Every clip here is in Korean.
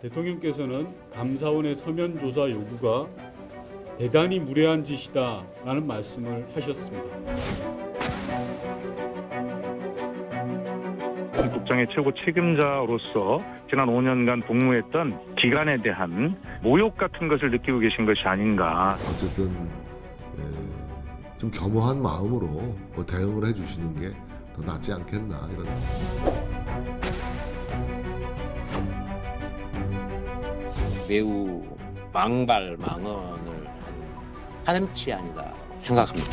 대통령께서는 감사원의 서면 조사 요구가 대단히 무례한 짓이다라는 말씀을 하셨습니다. 국정의 최고 책임자로서 지난 5년간 복무했던 기관에 대한 모욕 같은 것을 느끼고 계신 것이 아닌가. 어쨌든 좀 겸허한 마음으로 대응을 해주시는 게 더 낫지 않겠나 이런. 매우 망언을 한 파렴치 아니다 생각합니다.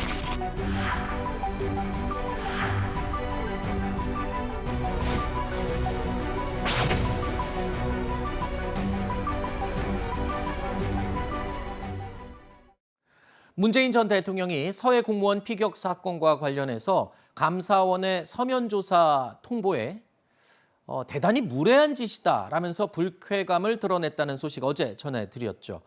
문재인 전 대통령이 서해 공무원 피격 사건과 관련해서 감사원의 서면 조사 통보에 대단히 무례한 짓이다라면서 불쾌감을 드러냈다는 소식 어제 전해드렸죠.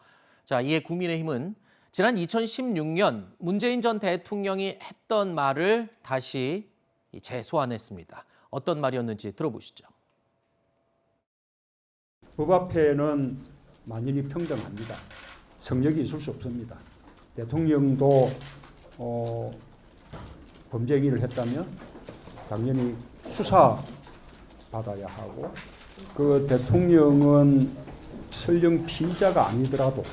자, 이에 국민의힘은 지난 2016년 문재인 전 대통령이 했던 말을 다시 재소환했습니다. 어떤 말이었는지 들어보시죠. 법 앞에는 만인이 평등합니다. 성역이 있을 수 없습니다. 대통령도 범죄 행위를 했다면 당연히 수사받아야 하고, 그 대통령은 설령 피의자가 아니더라도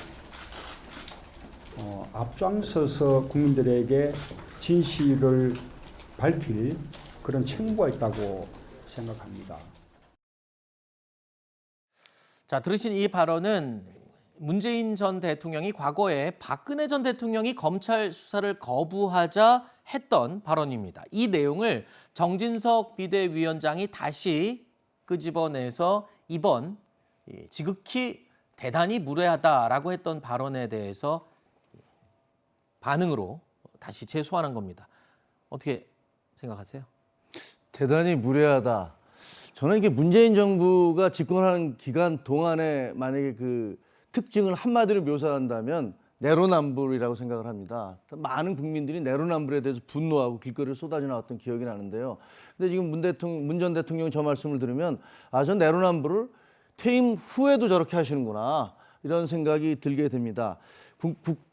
앞장서서 국민들에게 진실을 밝힐 그런 책무가 있다고 생각합니다. 자, 들으신 이 발언은 문재인 전 대통령이 과거에 박근혜 전 대통령이 검찰 수사를 거부하자 했던 발언입니다. 이 내용을 정진석 비대위원장이 다시 끄집어내서 이번 지극히 대단히 무례하다라고 했던 발언에 대해서 반응으로 다시 재소환한 겁니다. 어떻게 생각하세요? 대단히 무례하다. 저는 이게 문재인 정부가 집권하는 기간 동안에 만약에 그 특징을 한마디로 묘사한다면 내로남불이라고 생각을 합니다. 많은 국민들이 내로남불에 대해서 분노하고 길거리에 쏟아져 나왔던 기억이 나는데요. 근데 지금 문 전 대통령 저 말씀을 들으면 저 내로남불을 퇴임 후에도 저렇게 하시는구나 이런 생각이 들게 됩니다.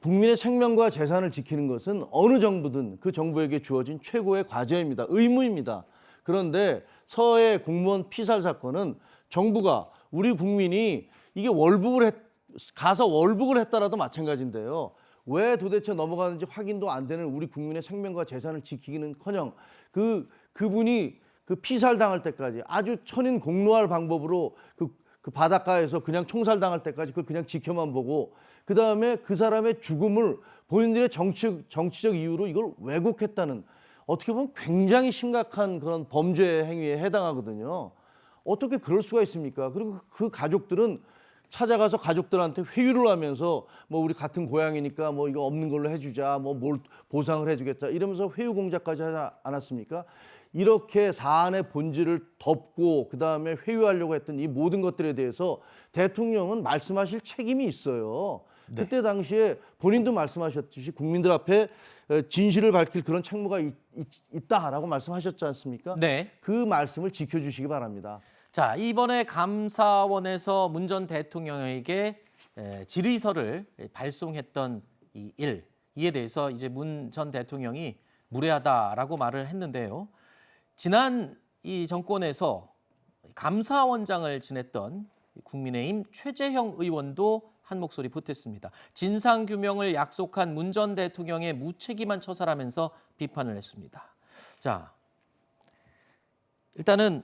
국민의 생명과 재산을 지키는 것은 어느 정부든 그 정부에게 주어진 최고의 과제입니다. 의무입니다. 그런데 서해 공무원 피살 사건은 정부가 우리 국민이 이게 가서 월북을 했다라도 마찬가지인데요. 왜 도대체 넘어가는지 확인도 안 되는 우리 국민의 생명과 재산을 지키기는커녕 그분이 그 피살당할 때까지 아주 천인공노할 방법으로 그 바닷가에서 그냥 총살당할 때까지 그걸 그냥 지켜만 보고 그다음에 그 사람의 죽음을 본인들의 정치적 이유로 이걸 왜곡했다는, 어떻게 보면 굉장히 심각한 그런 범죄 행위에 해당하거든요. 어떻게 그럴 수가 있습니까? 그리고 그 가족들은 찾아가서 가족들한테 회유를 하면서 우리 같은 고향이니까 이거 없는 걸로 해주자, 뭘 보상을 해주겠다 이러면서 회유 공작까지 하지 않았습니까? 이렇게 사안의 본질을 덮고 그다음에 회유하려고 했던 이 모든 것들에 대해서 대통령은 말씀하실 책임이 있어요. 네. 그때 당시에 본인도 말씀하셨듯이 국민들 앞에 진실을 밝힐 그런 책무가 있다라고 말씀하셨지 않습니까? 네. 그 말씀을 지켜주시기 바랍니다. 자, 이번에 감사원에서 문 전 대통령에게 질의서를 발송했던 이 일, 이에 대해서 이제 문 전 대통령이 무례하다라고 말을 했는데요. 지난 이 정권에서 감사원장을 지냈던 국민의힘 최재형 의원도 한 목소리 보탰습니다. 진상규명을 약속한 문 전 대통령의 무책임한 처사라면서 비판을 했습니다. 자, 일단은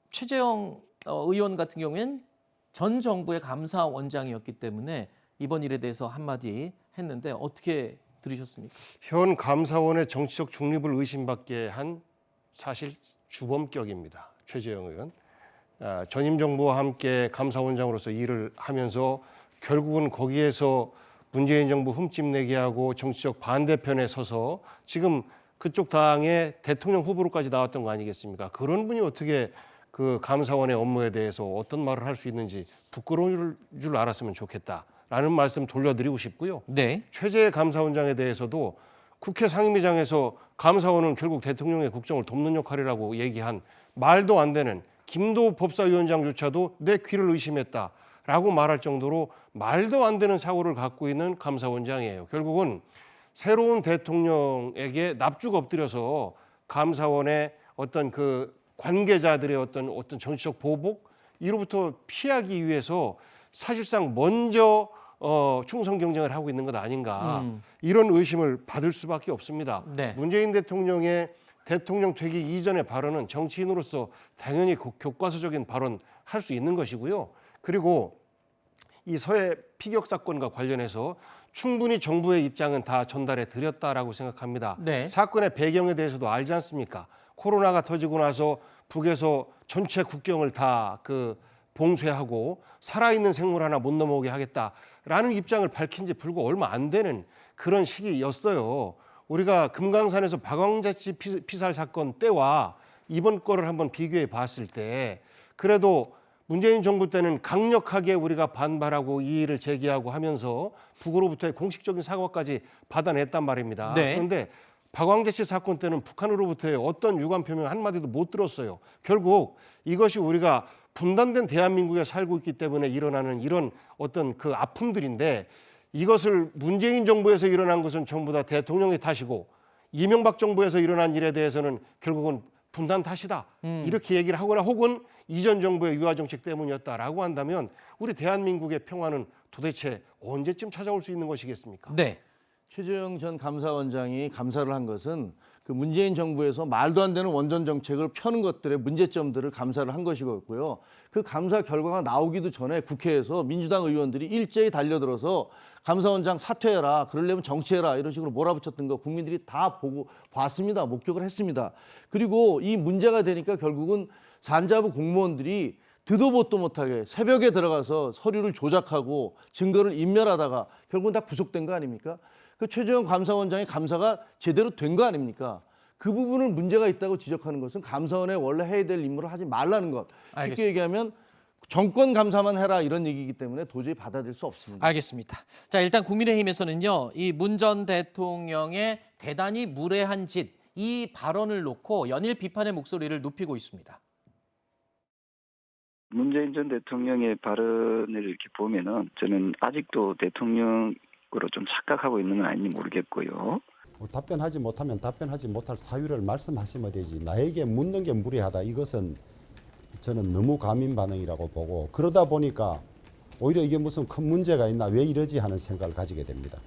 최재형 의원 같은 경우에는 전 정부의 감사원장이었기 때문에 이번 일에 대해서 한마디 했는데 어떻게 들으셨습니까? 현 감사원의 정치적 중립을 의심받게 한 사실 주범격입니다. 최재형 의원. 전임 정부와 함께 감사원장으로서 일을 하면서 결국은 거기에서 문재인 정부 흠집내게 하고 정치적 반대편에 서서 지금 그쪽 당의 대통령 후보로까지 나왔던 거 아니겠습니까? 그런 분이 어떻게 그 감사원의 업무에 대해서 어떤 말을 할 수 있는지 부끄러울 줄 알았으면 좋겠다라는 말씀 돌려드리고 싶고요. 네. 최재 감사원장에 대해서도 국회 상임위장에서 감사원은 결국 대통령의 국정을 돕는 역할이라고 얘기한 말도 안 되는 김도 법사위원장조차도 내 귀를 의심했다. 라고 말할 정도로 말도 안 되는 사고를 갖고 있는 감사원장이에요. 결국은 새로운 대통령에게 납죽 엎드려서 감사원의 어떤 그 관계자들의 어떤 정치적 보복 이로부터 피하기 위해서 사실상 먼저 충성 경쟁을 하고 있는 것 아닌가 이런 의심을 받을 수밖에 없습니다. 네. 문재인 대통령의 대통령 되기 이전의 발언은 정치인으로서 당연히 교과서적인 발언 할 수 있는 것이고요. 그리고 이 서해 피격 사건과 관련해서 충분히 정부의 입장은 다 전달해 드렸다라고 생각합니다. 네. 사건의 배경에 대해서도 알지 않습니까? 코로나가 터지고 나서 북에서 전체 국경을 다 봉쇄하고 살아있는 생물 하나 못 넘어오게 하겠다라는 입장을 밝힌 지 불과 얼마 안 되는 그런 시기였어요. 우리가 금강산에서 박왕자치 피살 사건 때와 이번 거를 한번 비교해 봤을 때 그래도 문재인 정부 때는 강력하게 우리가 반발하고 이의를 제기하고 하면서 북으로부터의 공식적인 사과까지 받아냈단 말입니다. 네. 그런데 박왕자치 사건 때는 북한으로부터의 어떤 유감 표명 한마디도 못 들었어요. 결국 이것이 우리가 분단된 대한민국에 살고 있기 때문에 일어나는 이런 어떤 그 아픔들인데 이것을 문재인 정부에서 일어난 것은 전부 다 대통령의 탓이고 이명박 정부에서 일어난 일에 대해서는 결국은 분단 탓이다. 이렇게 얘기를 하거나 혹은 이전 정부의 유화 정책 때문이었다라고 한다면 우리 대한민국의 평화는 도대체 언제쯤 찾아올 수 있는 것이겠습니까? 네. 최재형 전 감사원장이 감사를 한 것은 그 문재인 정부에서 말도 안 되는 원전 정책을 펴는 것들의 문제점들을 감사를 한 것이었고요. 그 감사 결과가 나오기도 전에 국회에서 민주당 의원들이 일제히 달려들어서 감사원장 사퇴해라, 그러려면 정치해라 이런 식으로 몰아붙였던 거 국민들이 다 보고 봤습니다. 목격을 했습니다. 그리고 이 문제가 되니까 결국은 산자부 공무원들이 듣도 보도 못하게 새벽에 들어가서 서류를 조작하고 증거를 인멸하다가 결국은 다 구속된 거 아닙니까? 그 최재형 감사원장의 감사가 제대로 된 거 아닙니까? 그 부분을 문제가 있다고 지적하는 것은 감사원에 원래 해야 될 임무를 하지 말라는 것. 알겠습니다. 쉽게 얘기하면 정권 감사만 해라 이런 얘기이기 때문에 도저히 받아들일 수 없습니다. 알겠습니다. 자, 일단 국민의힘에서는요, 이 문 전 대통령의 대단히 무례한 짓, 이 발언을 놓고 연일 비판의 목소리를 높이고 있습니다. 문재인 전 대통령의 발언을 이렇게 보면은 저는 아직도 대통령으로 좀 착각하고 있는 건 아닌지 모르겠고요. 답변하지 못하면 답변하지 못할 사유를 말씀하시면 되지. 나에게 묻는 게 무례하다. 이것은 저는 너무 과민 반응이라고 보고 그러다 보니까 오히려 이게 무슨 큰 문제가 있나 왜 이러지 하는 생각을 가지게 됩니다.